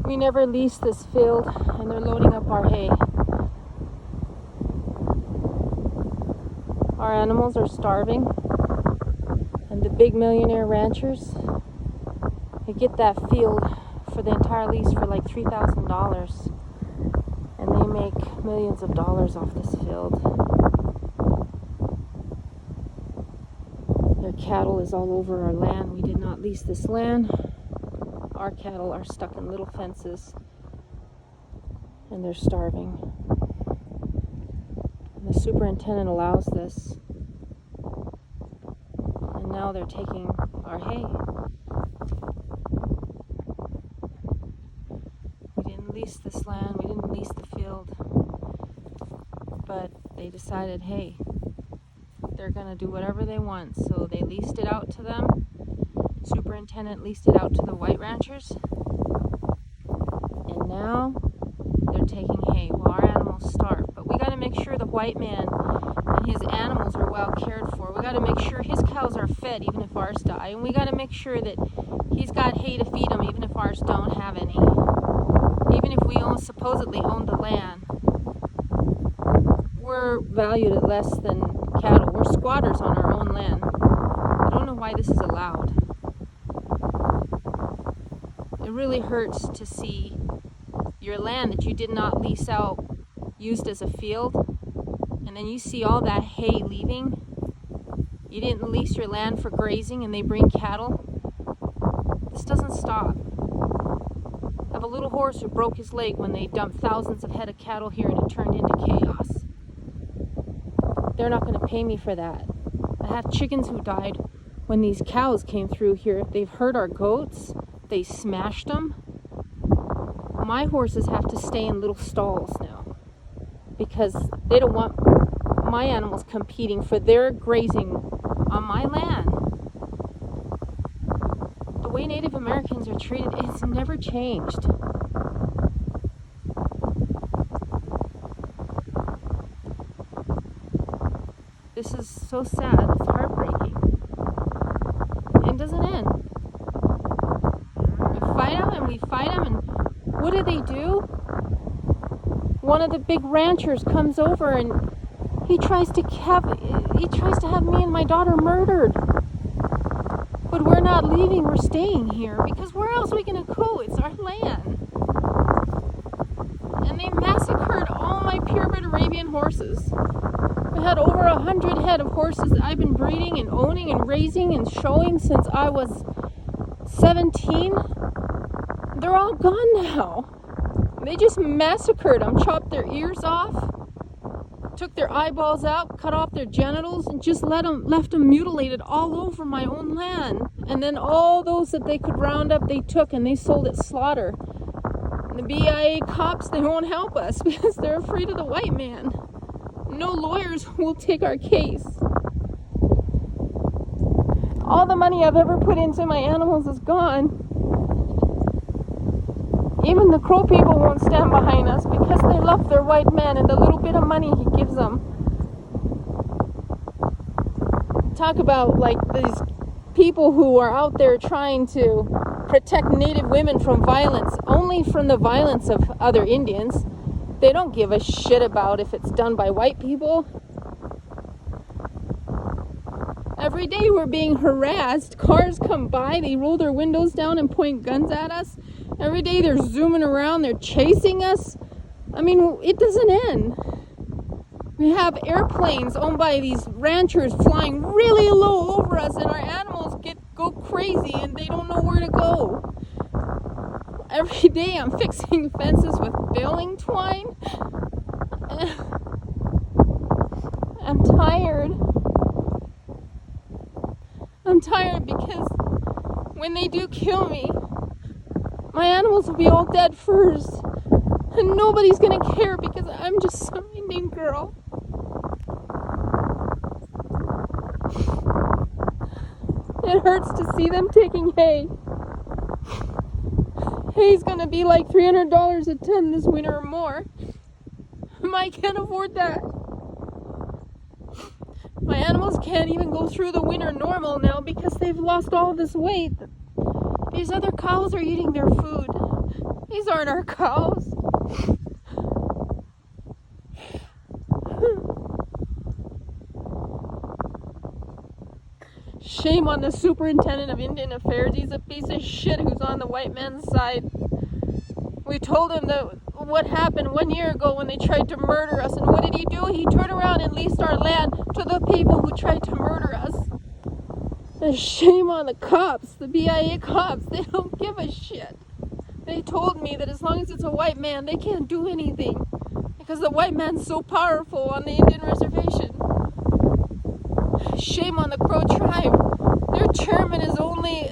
We never leased this field, and they're loading up our hay. Our animals are starving, and the big millionaire ranchers, they get that field for the entire lease for like $3,000, and they make millions of dollars off this field. Their cattle is all over our land. We did not lease this land. Our cattle are stuck in little fences, and they're starving. And the superintendent allows this, and now they're taking our hay. We didn't lease this land, we didn't lease the field, but they decided, hey, they're gonna do whatever they want, so they leased it out to them. Superintendent leased it out to the white ranchers, and now they're taking hay while our animals starve. But we got to make sure the white man and his animals are well cared for. We got to make sure his cows are fed even if ours die, and we got to make sure that he's got hay to feed them even if ours don't have any. Even if we supposedly own the land, we're valued at less than cattle. We're squatters on our own land. I don't know why this is allowed. It really hurts to see your land that you did not lease out used as a field, and then you see all that hay leaving. You didn't lease your land for grazing, and they bring cattle. This doesn't stop. I have a little horse who broke his leg when they dumped thousands of head of cattle here, and it turned into chaos. They're not going to pay me for that. I have chickens who died when these cows came through here. They've hurt our goats. They smashed them. My horses have to stay in little stalls now because they don't want my animals competing for their grazing on my land. The way Native Americans are treated, it's never changed. This is so sad. It's heartbreaking. It doesn't end. We fight them, and what do? One of the big ranchers comes over and he tries to have me and my daughter murdered. But we're not leaving, we're staying here because where else are we gonna go? It's our land. And they massacred all my purebred Arabian horses. I had over 100 head of horses that I've been breeding and owning and raising and showing since I was 17. They're all gone now. They just massacred them, chopped their ears off, took their eyeballs out, cut off their genitals, and just left them mutilated all over my own land. And then all those that they could round up, they took and they sold at slaughter. And the BIA cops, they won't help us because they're afraid of the white man. No lawyers will take our case. All the money I've ever put into my animals is gone. Even the Crow people won't stand behind us because they love their white man and the little bit of money he gives them. Talk about like these people who are out there trying to protect Native women from violence, only from the violence of other Indians. They don't give a shit about if it's done by white people. Every day we're being harassed. Cars come by, they roll their windows down and point guns at us. Every day they're zooming around, they're chasing us. I mean, it doesn't end. We have airplanes owned by these ranchers flying really low over us, and our animals go crazy and they don't know where to go. Every day I'm fixing fences with baling twine. I'm tired. I'm tired because when they do kill me, my animals will be all dead first. And nobody's gonna care because I'm just some Indian girl. It hurts to see them taking hay. Hay's gonna be like $300 a ton this winter or more. I can't afford that. My animals can't even go through the winter normal now because they've lost all this weight. These other cows are eating their food. These aren't our cows. Shame on the superintendent of Indian Affairs. He's a piece of shit who's on the white man's side. We told him that what happened 1 year ago when they tried to murder us, and what did he do? He turned around and leased our land to the people who tried to murder us. And shame on the cops, the BIA cops. They don't give a shit. They told me that as long as it's a white man, they can't do anything because the white man's so powerful on the Indian reservation. Shame on the Crow tribe. Their chairman is only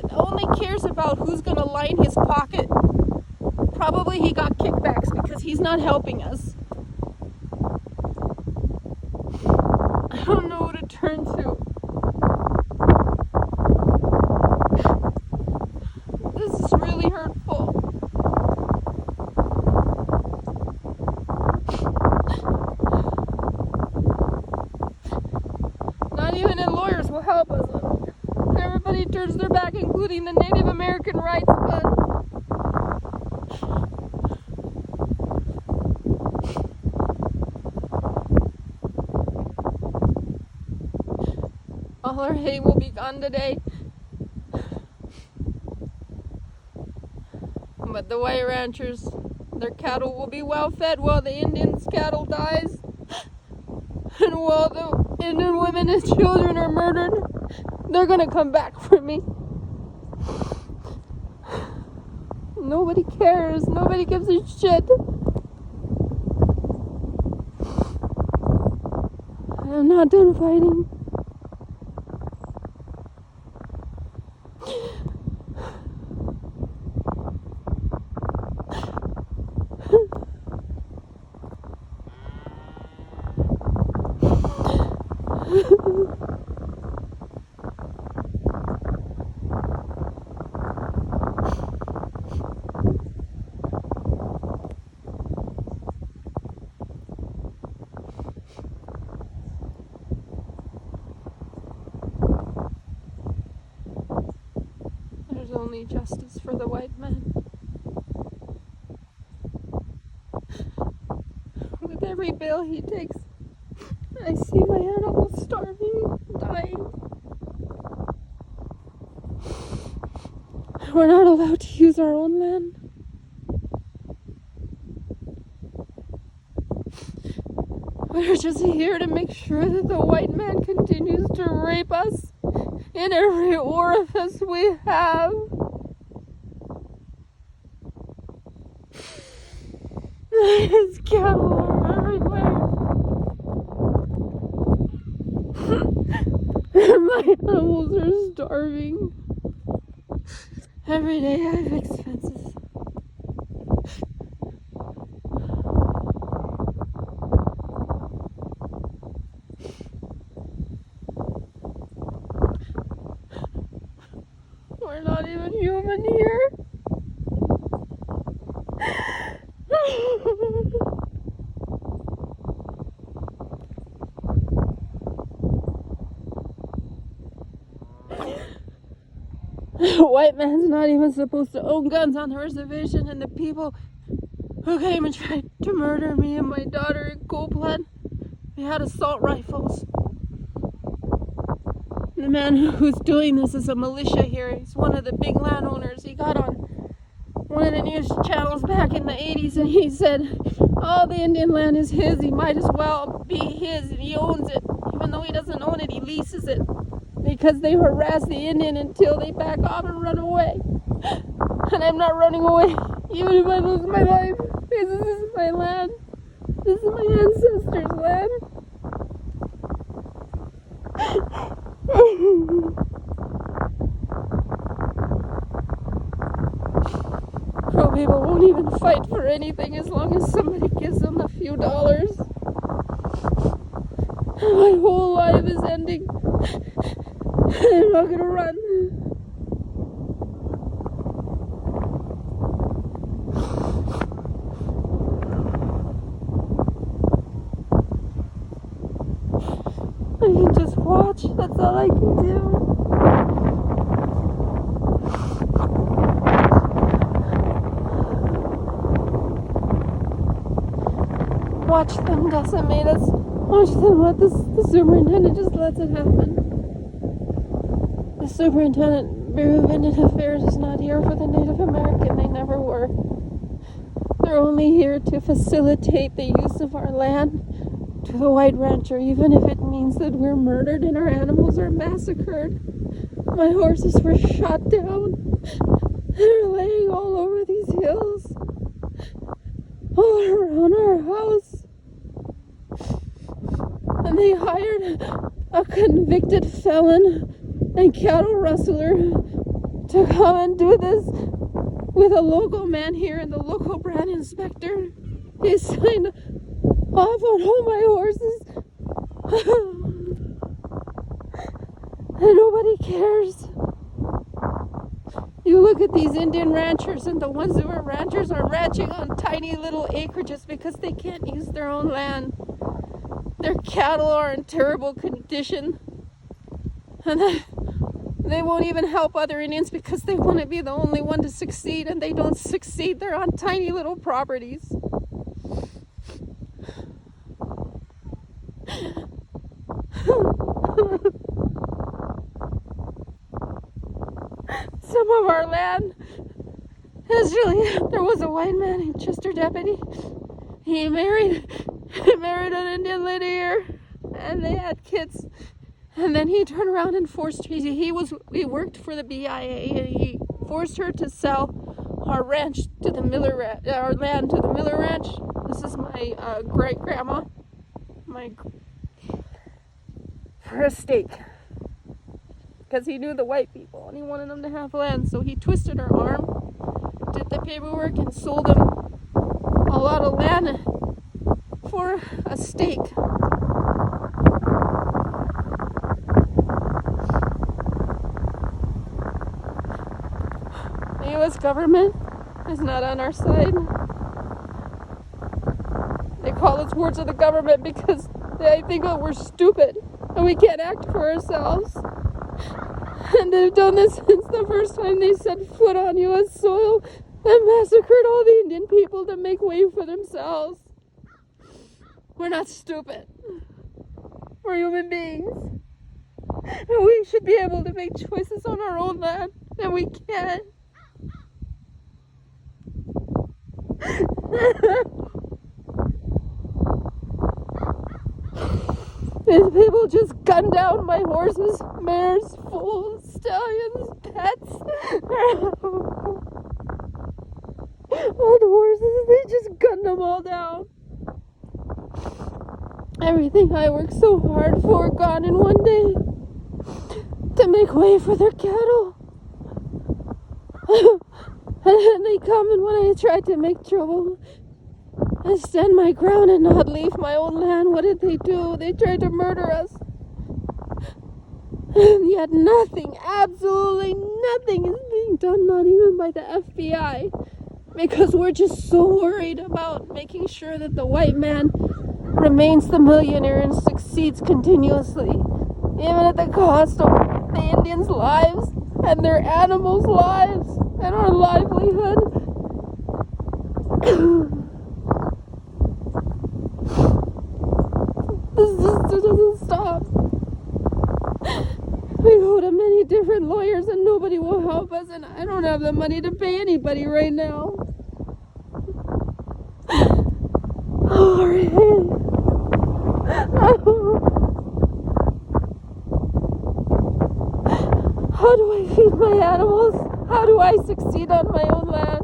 cares about who's going to line his pocket. Probably he got kickbacks because he's not helping us. I don't know who to turn to. This is really hurtful. Not even the lawyers will help us. Everybody turns their back, including the Native American rights fund. All our hay will be gone today. But the white ranchers, their cattle will be well fed while the Indians' cattle dies. And while the Indian women and children are murdered, they're gonna come back for me. Nobody cares. Nobody gives a shit. I'm not done fighting. There's only justice for the white man. With every bill he takes, I see my animals starving, dying. We're not allowed to use our own land. We're just here to make sure that the white man continues to rape us in every orifice we have. His cattle are everywhere. My animals are starving. Every day I have expenses. We're not even human here. White man's not even supposed to own guns on the reservation, and the people who came and tried to murder me and my daughter in Cold Blood, they had assault rifles. The man who's doing this is a militia here. He's one of the big landowners. He got on one of the news channels back in the 80s and he said, all the Indian land is his. He might as well be his, and he owns it. Even though he doesn't own it, he leases it. Because they harass the Indian until they back off and run away. And I'm not running away, even if I lose my life. Because this is my land. This is my ancestors' land. Crow people won't even fight for anything as long as somebody gives them a few dollars. My whole life is ending. I'm not gonna run. I can just watch. That's all I can do. watch them decimate us. Watch them let the superintendent just lets it happen. The superintendent, Bureau of Indian Affairs, is not here for the Native American. They never were. They're only here to facilitate the use of our land to the white rancher, even if it means that we're murdered and our animals are massacred. My horses were shot down. They're laying all over these hills, all around our house. And they hired a convicted felon and cattle rustler to come and do this with a local man here and the local brand inspector. He signed off on all my horses. And nobody cares. You look at these Indian ranchers, and the ones who are ranchers are ranching on tiny little acreages because they can't use their own land. Their cattle are in terrible condition. And they won't even help other Indians because they want to be the only one to succeed, and they don't succeed. They're on tiny little properties. Some of our land is really... There was a white man named Chester Deputy. He married an Indian lady here, and they had kids. And then he turned around and forced... He worked for the BIA, and he forced her to sell our ranch to the Miller... our land to the Miller Ranch. This is my great-grandma. For a stake. Because he knew the white people and he wanted them to have land. So he twisted her arm, did the paperwork, and sold them a lot of land for a stake. The U.S. government is not on our side. They call us wards of the government because they think that we're stupid and we can't act for ourselves. And they've done this since the first time they set foot on U.S. soil and massacred all the Indian people to make way for themselves. We're not stupid. We're human beings. And we should be able to make choices on our own land, and we can't. These people just gunned down my horses, mares, foals, stallions, pets. Old horses, they just gunned them all down. Everything I worked so hard for gone in one day to make way for their cattle. And then they come, and when I tried to make trouble and stand my ground and not leave my own land, what did they do? They tried to murder us. And yet nothing, absolutely nothing is being done, not even by the FBI. Because we're just so worried about making sure that the white man remains the millionaire and succeeds continuously, even at the cost of the Indians' lives and their animals' lives and our livelihood. This doesn't stop. We go to many different lawyers and nobody will help us, and I don't have the money to pay anybody right now. Alright. How do I feed my animals? How do I succeed on my own land?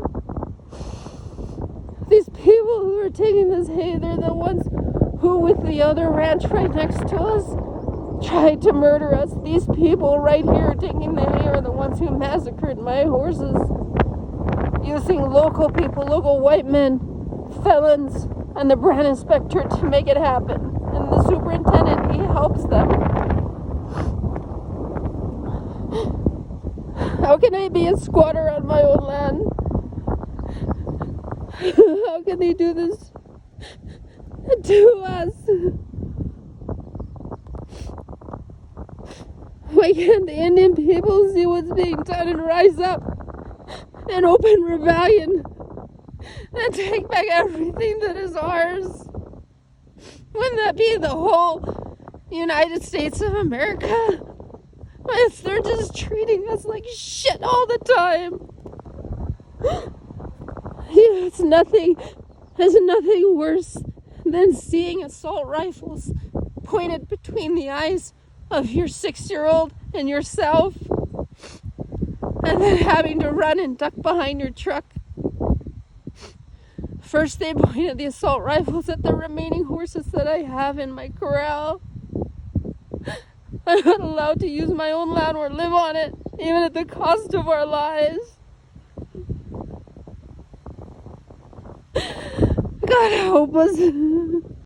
These people who are taking this hay, they're the ones who, with the other ranch right next to us, tried to murder us. These people right here taking the hay are the ones who massacred my horses, using local people, local white men, felons, and the brand inspector to make it happen. And the superintendent, he helps them. How can I be a squatter on my own land? How can they do this to us? Why can't the Indian people see what's being done and rise up in open rebellion and take back everything that is ours? Wouldn't that be the whole United States of America? If they're just treating us like shit all the time. It's nothing worse than seeing assault rifles pointed between the eyes of your 6-year-old and yourself, and then having to run and duck behind your truck. First, they pointed the assault rifles at the remaining horses that I have in my corral. I'm not allowed to use my own land or live on it, even at the cost of our lives. God help us.